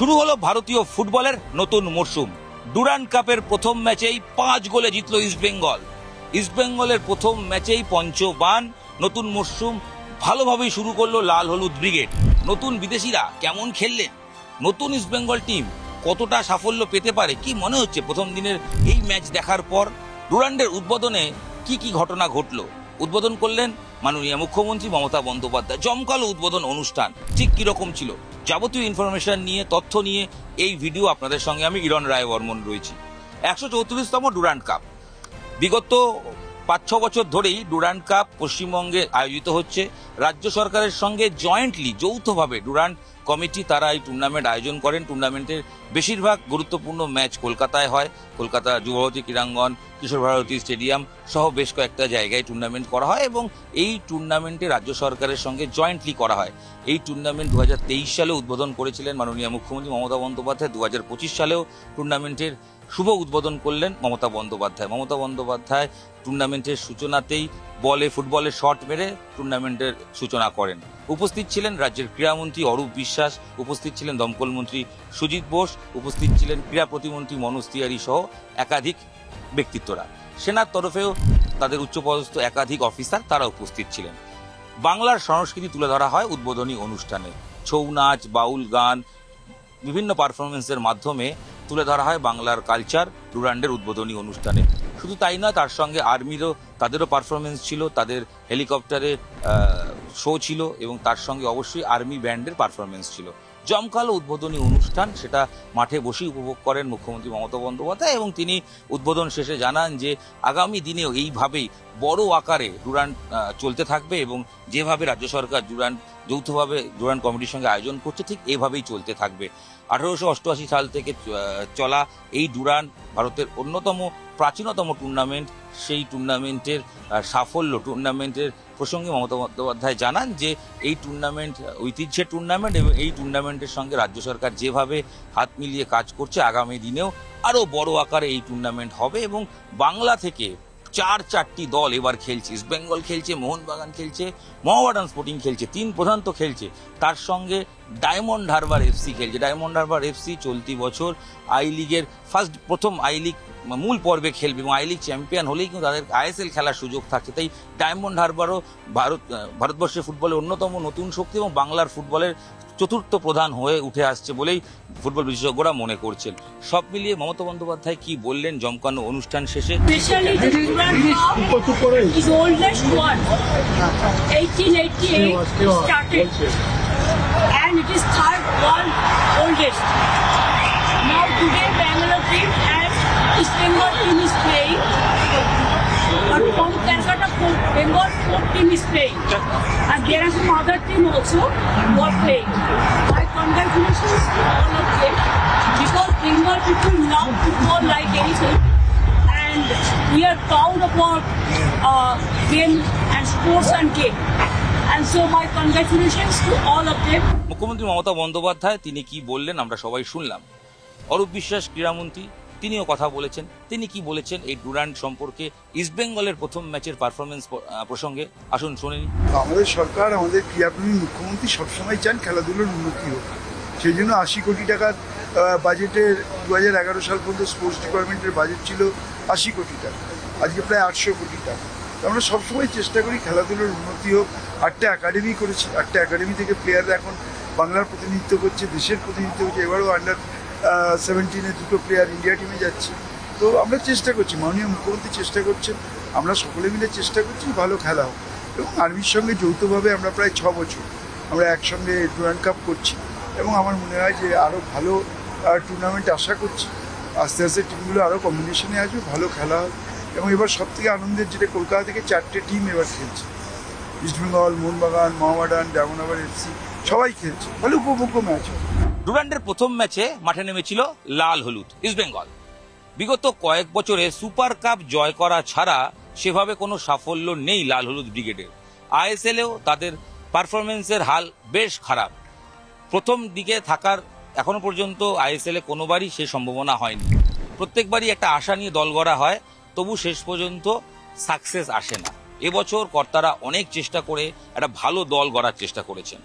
শুরু হলো ভারতীয় ফুটবলের নতুন মরশুম। ডুরান্ড কাপের প্রথম ম্যাচেই 5 গোলে জিতল ইস্টবেঙ্গল। ইস্টবেঙ্গলের প্রথম ম্যাচেই পঞ্চবান। নতুন মরশুম ভালোভাবেই শুরু করলো লাল হলুদ ব্রিগেড। নতুন বিদেশিরা কেমন খেললেন, নতুন ইস্টবেঙ্গল টিম কতটা সাফল্য পেতে পারে, কি মনে হচ্ছে প্রথম দিনের এই ম্যাচ দেখার পর? ডুরান্ডের উদ্বোধনে কি কি ঘটনা ঘটলো? উদ্বোধন করলেন মাননীয় মুখ্যমন্ত্রী মমতা বন্দ্যোপাধ্যায়। জমকালো উদ্বোধন অনুষ্ঠান ঠিক কিরকম ছিল, যাবতীয় ইনফরমেশন নিয়ে, তথ্য নিয়ে এই ভিডিও আপনাদের সঙ্গে আমি ইরণ রায় বর্মন রয়েছি। 134তম ডুরান্ড কাপ। বিগত 5-6 বছর ধরেই ডুরান্ড কাপ পশ্চিমবঙ্গে আয়োজিত হচ্ছে। রাজ্য সরকারের সঙ্গে জয়েন্টলি, যৌথভাবে ডুরান্ড কমিটি তারা এই টুর্নামেন্ট আয়োজন করেন। টুর্নামেন্টের বেশিরভাগ গুরুত্বপূর্ণ ম্যাচ কলকাতায় হয়। কলকাতা যুবভারতী ক্রীড়াঙ্গন, কিশোর ভারতী স্টেডিয়াম সহ বেশ কয়েকটা জায়গায় টুর্নামেন্ট করা হয় এবং এই টুর্নামেন্টে রাজ্য সরকারের সঙ্গে জয়েন্টলি করা হয়। এই টুর্নামেন্ট 2023 সালে উদ্বোধন করেছিলেন মাননীয় মুখ্যমন্ত্রী মমতা বন্দ্যোপাধ্যায়। 2025 সালেও টুর্নামেন্টের শুভ উদ্বোধন করলেন মমতা বন্দ্যোপাধ্যায়। মমতা বন্দ্যোপাধ্যায় টুর্নামেন্টের সূচনাতেই ফুটবলের শট মেরে টুর্নামেন্টের সূচনা করেন। উপস্থিত ছিলেন রাজ্যের ক্রীড়ামন্ত্রী অরূপ বিশ্বাস, উপস্থিত ছিলেন দমকল মন্ত্রী সুজিত বোস, উপস্থিত ছিলেন ক্রীড়া প্রতিমন্ত্রী মনোজ তিওয়ারি সহ একাধিক ব্যক্তিত্বরা। সেনার তরফেও তাদের উচ্চপদস্থ একাধিক অফিসার তারা উপস্থিত ছিলেন। বাংলার সংস্কৃতি তুলে ধরা হয় উদ্বোধনী অনুষ্ঠানে। ছৌ নাচ, বাউল গান, বিভিন্ন পারফরমেন্সের মাধ্যমে তুলে ধরা হয় বাংলার কালচার ডুরান্ডের উদ্বোধনী অনুষ্ঠানে। শুধু তাই নয়, তার সঙ্গে আর্মিরও তাদেরও পারফরমেন্স ছিল, তাদের হেলিকপ্টারে শো ছিল এবং তার সঙ্গে অবশ্যই আর্মি ব্যান্ডের পারফরমেন্স ছিল। জমকালো উদ্বোধনী অনুষ্ঠান, সেটা মাঠে বসেই উপভোগ করেন মুখ্যমন্ত্রী মমতা বন্দ্যোপাধ্যায় এবং তিনি উদ্বোধন শেষে জানান যে আগামী দিনেও এইভাবেই বড় আকারে ডুরান্ড চলতে থাকবে এবং যেভাবে রাজ্য সরকার যৌথভাবে ডুরান্ড কমিটির সঙ্গে আয়োজন করছে ঠিক এইভাবেই চলতে থাকবে। 1888 সাল থেকে চলা এই ডুরান্ড ভারতের অন্যতম প্রাচীনতম টুর্নামেন্ট। সেই টুর্নামেন্টের সাফল্য, টুর্নামেন্টের প্রসঙ্গে মমতা বন্দ্যোপাধ্যায় জানান যে এই টুর্নামেন্ট ঐতিহ্যের টুর্নামেন্ট এবং এই টুর্নামেন্টের সঙ্গে রাজ্য সরকার যেভাবে হাত মিলিয়ে কাজ করছে আগামী দিনেও আরও বড় আকারে এই টুর্নামেন্ট হবে এবং বাংলা থেকে 4টি দল এবার খেলছে। ইস্টবেঙ্গল খেলছে, মোহনবাগান খেলছে, মোহামেডান স্পোর্টিং খেলছে, 3 প্রধান তো খেলছে। তার সঙ্গে ডায়মন্ড হারবার এফসি খেলছে। ডায়মন্ড হারবার এফসি চলতি বছর আই লিগের প্রথম আই লিগ মূল পর্বে খেলবে এবং আই লিগ চ্যাম্পিয়ন হলেই কিন্তু তাদের আইএসএল খেলার সুযোগ থাকছে। তাই ডায়মন্ড হারবারও ভারতবর্ষের ফুটবলের অন্যতম নতুন শক্তি এবং বাংলার ফুটবলের চতুর্থ প্রধান হয়ে উঠে আসছে বলেই ফুটবল বিশেষজ্ঞরা মনে করছেন। সব মিলিয়ে মমতা বন্দ্যোপাধ্যায় কি বললেন জমকানো অনুষ্ঠান শেষে? But from Calcutta, Bengal sport team is playing, and there are some other team also who are playing. My congratulations to all of them because Bengal people love football like anything, and we are proud of our game and sports and game. And so my congratulations to all of them. মুখ্যমন্ত্রী মমতা বন্দ্যোপাধ্যায় তিনি কি বললেন আমরা সবাই শুনলাম। অরূপ বিশ্বাস ক্রীড়ামন্ত্রী তিনিও কথা বলেছেন। তিনি কি বলেছেন এই ডুরান্ড সম্পর্কে, ইস্টবেঙ্গলের প্রথম ম্যাচের পারফরমেন্স প্রসঙ্গে আসুন শুনে নিন। আমাদের সরকার, আমাদের ক্রীড়াপ্রেমী মুখ্যমন্ত্রী সবসময় চান খেলাধুলোর উন্নতি হোক। সেই জন্য 80 কোটি টাকার বাজেটের 2011 সাল পর্যন্ত স্পোর্টস ডিপার্টমেন্টের বাজেট ছিল 80 কোটি টাকা, আজকে প্রায় 800 কোটি টাকা। আমরা সবসময় চেষ্টা করি খেলাধুলোর উন্নতি হোক। 8টা একাডেমি করেছি, 8টা একাডেমি থেকে প্লেয়াররা এখন বাংলার প্রতিনিধিত্ব করছে, দেশের প্রতিনিধিত্ব করছে। এবারও আন্ডার 17-এ 2টো প্লেয়ার ইন্ডিয়া টিমে যাচ্ছে। তো আমরা চেষ্টা করছি, মাননীয় মুখ্যমন্ত্রী চেষ্টা করছেন, আমরা সকলে মিলে চেষ্টা করছি ভালো খেলা হোক। এবং আর্মির সঙ্গে যৌথভাবে আমরা প্রায় 6 বছর আমরা একসঙ্গে ডুরান্ড কাপ করছি এবং আমার মনে হয় যে আরও ভালো টুর্নামেন্ট আশা করছি। আস্তে আস্তে টিমগুলো আরও কম্বিনেশনে আসবে, ভালো খেলা হবে। এবং এবার সবথেকে আনন্দের যেটা কলকাতা থেকে 4টে টিম এবার খেলছে। ইস্টবেঙ্গল, মোহনবাগান, মোহামেডান, ডায়মন্ড হারবার এফসি সবাই খেলছে, ভালো উপভোগ্য ম্যাচ হবে। ডুরান্ডের প্রথম ম্যাচে মাঠে নেমেছিল লাল হলুদ ইস্টবেঙ্গল। বিগত কয়েক বছরে সুপার কাপ জয় করা ছাড়া সেভাবে কোনো সাফল্য নেই লাল হলুদ ব্রিগেডের। আইএসএলেও তাদের পারফরমেন্সের হাল বেশ খারাপ। প্রথম দিকে থাকার এখনো পর্যন্ত আইএসএলে কোনোবারই সে সম্ভাবনা হয়নি। প্রত্যেকবারই একটা আশা নিয়ে দল গড়া হয়, তবু শেষ পর্যন্ত সাকসেস আসে না। এবছর কর্তারা অনেক চেষ্টা করে একটা ভালো দল গড়ার চেষ্টা করেছেন।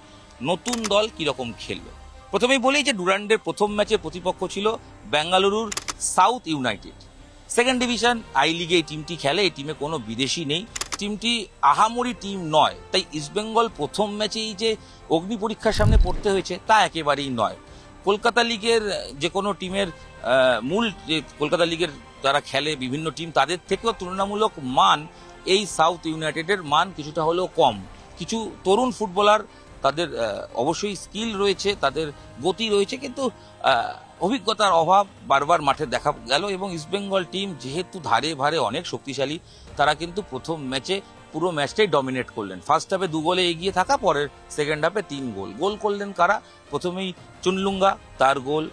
নতুন দল কিরকম খেললো প্রথমেই বলি যে ডুরান্ডের প্রথম ম্যাচের প্রতিপক্ষ ছিল বেঙ্গালুরুর south United. Second division I লিগে এই টিমটি খেলে, এই টিমে কোনো বিদেশি নেই, টিমটি আহামরি টিম নয়। তাই ইস্টবেঙ্গল প্রথম ম্যাচেই যে অগ্নি পরীক্ষার সামনে পড়তে হয়েছে তা একেবারেই নয়। কলকাতা লিগের যে কোনো টিমের মূল যে কলকাতা লিগের যারা খেলে বিভিন্ন টিম, তাদের থেকেও তুলনামূলক মান এই সাউথ ইউনাইটেডের মান কিছুটা হলেও কম। কিছু তরুণ ফুটবলার, তাদের অবশ্যই স্কিল রয়েছে, তাদের গতি রয়েছে, কিন্তু অভিজ্ঞতার অভাব বারবার মাঠে দেখা গেল। এবং ইস্টবেঙ্গল টিম যেহেতু ধারে ভারে অনেক শক্তিশালী, তারা কিন্তু প্রথম ম্যাচে পুরো ম্যাচটাই ডমিনেট করলেন। ফার্স্ট হাফে 2 গোলে এগিয়ে থাকা, পরের সেকেন্ড হাফে 3 গোল। গোল করলেন কারা? প্রথমেই চুনলুঙ্গা, তার গোল,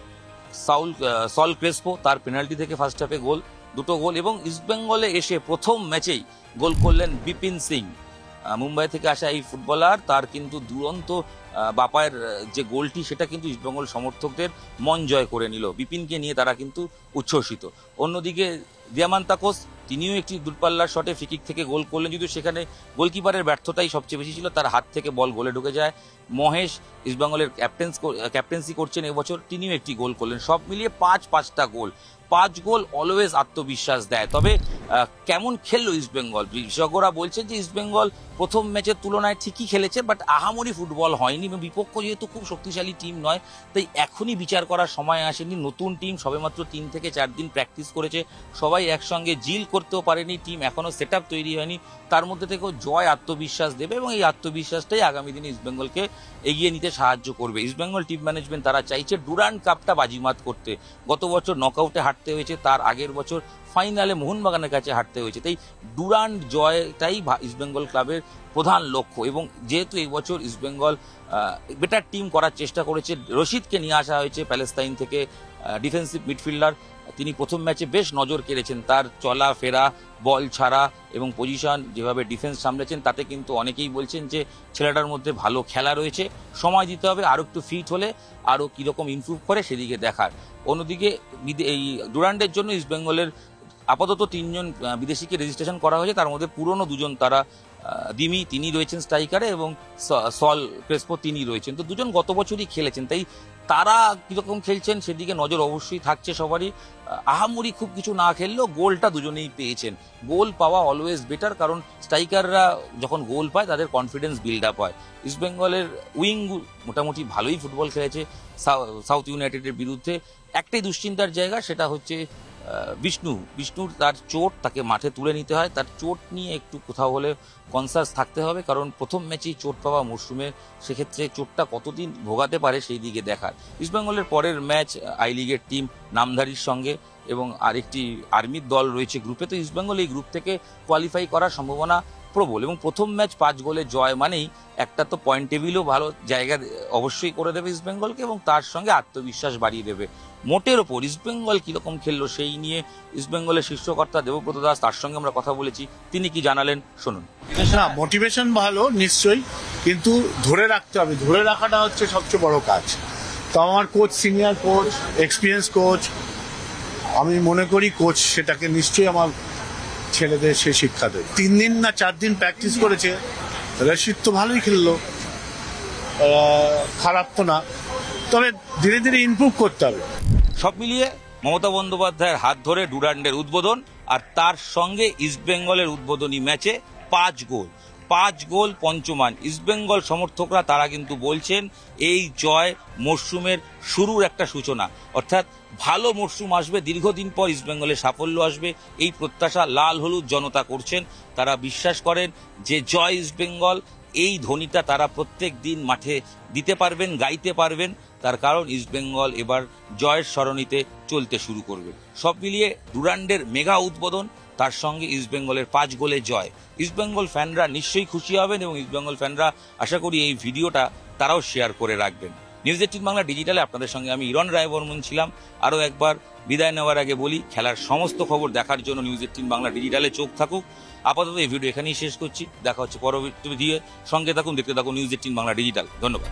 সল ক্রেসপো তার পেনাল্টি থেকে ফার্স্ট হাফে গোল, 2টো গোল। এবং ইস্টবেঙ্গলে এসে প্রথম ম্যাচেই গোল করলেন বিপিন সিং, মুম্বাই থেকে আসা এই ফুটবলার। তার কিন্তু দুরন্ত বাপায়ের যে গোলটি, সেটা কিন্তু ইস্টবেঙ্গল সমর্থকদের মন জয় করে নিল। বিপিনকে নিয়ে তারা কিন্তু উচ্ছ্বসিত। অন্যদিকে দিয়ামান্তাকোস, তিনিও একটি দূরপাল্লার শটে ফ্রি কিক থেকে গোল করলেন, যদিও সেখানে গোলকিপারের ব্যর্থতাই সবচেয়ে বেশি ছিল, তার হাত থেকে বল গোলে ঢুকে যায়। মহেশ ইস্টবেঙ্গলের ক্যাপ্টেন্সি করছেন এবছর, তিনিও একটি গোল করলেন। সব মিলিয়ে 5টা গোল। 5 গোল অলওয়েজ আত্মবিশ্বাস দেয়। তবে কেমন খেললো ইস্টবেঙ্গল? বিশেষজ্ঞরা বলছেন যে ইস্টবেঙ্গল প্রথম ম্যাচের তুলনায় ঠিকই খেলেছে, বাট আহামরি ফুটবল হয়নি। এবং বিপক্ষ যেহেতু খুব শক্তিশালী টিম নয়, তাই এখনই বিচার করার সময় আসেনি। নতুন টিম, সবেমাত্র 3 থেকে 4 দিন প্র্যাকটিস করেছে, সবাই একসঙ্গে জিল করতেও পারেনি, টিম এখনো সেট আপ তৈরি হয়নি। তার মধ্যে থেকেও জয় আত্মবিশ্বাস দেবে, এবং এই আত্মবিশ্বাসটাই আগামী দিনে ইস্টবেঙ্গলকে এগিয়ে নিতে সাহায্য করবে। ইস্টবেঙ্গল টিম ম্যানেজমেন্ট তারা চাইছে ডুরান্ড কাপটা বাজিমাত করতে। গত বছর নকআউটে হারতে হয়েছে, তার আগের বছর ফাইনালে মোহনবাগানের কাছে হারতে হয়েছে। তাই ডুরান্ড জয়টাই ইস্টবেঙ্গল ক্লাবের প্রধান লক্ষ্য। এবং যেহেতু এই বছর ইস্টবেঙ্গল বেটার টিম করার চেষ্টা করেছে, রশিদকে নিয়ে আসা হয়েছে প্যালেস্তাইন থেকে, ডিফেন্সিভ মিডফিল্ডার। তিনি প্রথম ম্যাচে বেশ নজর কেড়েছেন, তার চলা ফেরা, বল ছাড়া এবং পজিশন, যেভাবে ডিফেন্স সামলেছেন, তাতে কিন্তু অনেকেই বলছেন যে ছেলেটার মধ্যে ভালো খেলা রয়েছে। সময় দিতে হবে, আরও একটু ফিট হলে আরও কীরকম ইমপ্রুভ করে সেদিকে দেখার। অন্যদিকে এই ডুরান্ডের জন্য ইস্টবেঙ্গলের আপাতত 3 জন বিদেশিকে রেজিস্ট্রেশন করা হয়েছে, তার মধ্যে পুরনো 2 জন, তারা দিমি তিনি রয়েছেন স্ট্রাইকারে, এবং সল ক্রেসপো তিনি রয়েছেন। তো 2 জন গত বছরই খেলেছেন, তাই তারা কীরকম খেলছেন সেদিকে নজর অবশ্যই থাকছে সবারই। আহামরি খুব কিছু না খেললেও গোলটা দুজনেই পেয়েছেন। গোল পাওয়া অলওয়েজ বেটার, কারণ স্ট্রাইকাররা যখন গোল পায় তাদের কনফিডেন্স বিল্ড আপ হয়। ইস্টবেঙ্গলের উইং মোটামুটি ভালোই ফুটবল খেলেছে সাউথ ইউনাইটেডের বিরুদ্ধে। একটাই দুশ্চিন্তার জায়গা, সেটা হচ্ছে বিষ্ণুর তার চোট, তাকে মাঠে তুলে নিতে হয়। তার চোট নিয়ে একটু কোথাও হলে কনসাস থাকতে হবে, কারণ প্রথম ম্যাচেই চোট পাওয়া মরশুমে, সেক্ষেত্রে চোটটা কতদিন ভোগাতে পারে সেই দিকে দেখার। ইস্টবেঙ্গলের পরের ম্যাচ আই লিগের টিম নামধারীর সঙ্গে, এবং আরেকটি আর্মির দল রয়েছে গ্রুপে। তো ইস্টবেঙ্গল এই গ্রুপ থেকে কোয়ালিফাই করার সম্ভাবনা প্রবল। এবং প্রথম ম্যাচ 5 গোলে জয় মানেই একটা তো পয়েন্ট টেবিলও ভালো জায়গা অবশ্যই করে দেবে ইস্টবেঙ্গলকে, এবং তার সঙ্গে আত্মবিশ্বাস বাড়িয়ে দেবে। মোটের ওপর ইস্টবেঙ্গল কীরকম খেললো সেই নিয়ে ইস্টবেঙ্গলের শীর্ষকর্তা দেবব্রত দাস, তার সঙ্গে আমরা কথা বলেছি, তিনি কি জানালেন শুনুন। না, মোটিভেশন ভালো নিশ্চয়ই, কিন্তু ধরে রাখতে হবে। ধরে রাখাটা হচ্ছে সবচেয়ে বড় কাজ। তো আমার coach, senior coach, experience coach, আমি মনে করি কোচ সেটাকে নিশ্চয়ই আমার ছেলেদের সে শিক্ষা দেয়। 3 দিন না 4 দিন প্র্যাকটিস করেছে, রশিদ তো ভালোই খেললো, খারাপ তো না, তবে ধীরে ধীরে ইমপ্রুভ করতে হবে। সব মিলিয়ে মমতা বন্দ্যোপাধ্যায়ের হাত ধরে ডুরান্ডের উদ্বোধন, আর তার সঙ্গে ইস্টবেঙ্গলের উদ্বোধনী ম্যাচে 5 গোল পঞ্চমান। ইস্টবেঙ্গল সমর্থকরা তারা কিন্তু বলছেন এই জয় মরশুমের শুরুর একটা সূচনা, অর্থাৎ ভালো মরশুম আসবে, দীর্ঘদিন পর ইস্টবেঙ্গলের সাফল্য আসবে, এই প্রত্যাশা লাল হলুদ জনতা করছেন। তারা বিশ্বাস করেন যে জয় ইস্টবেঙ্গল, এই ধ্বনিটা তারা প্রত্যেক দিন মাঠে দিতে পারবেন, গাইতে পারবেন। তার কারণ ইস্টবেঙ্গল এবার জয়ের সরণিতে চলতে শুরু করবে। সব মিলিয়ে ডুরান্ডের মেগা উদ্বোধন, তার সঙ্গে ইস্টবেঙ্গলের 5 গোলে জয়। ইস্টবেঙ্গল ফ্যানরা নিশ্চয়ই খুশি হবেন, এবং ইস্টবেঙ্গল ফ্যানরা আশা করি এই ভিডিওটা তারাও শেয়ার করে রাখবেন। নিউজ 18 বাংলা ডিজিটালে আপনাদের সঙ্গে আমি ইরন রায়বর্মন ছিলাম। আরও একবার বিদায় নেওয়ার আগে বলি, খেলার সমস্ত খবর দেখার জন্য নিউজ 18 বাংলা ডিজিটালে চোখ থাকুক। আপাতত এই ভিডিও এখানেই শেষ করছি, দেখা হচ্ছে পরবর্তী ভিডিও। সঙ্গে থাকুন, দেখতে থাকুন নিউজ 18 বাংলা ডিজিটাল। ধন্যবাদ।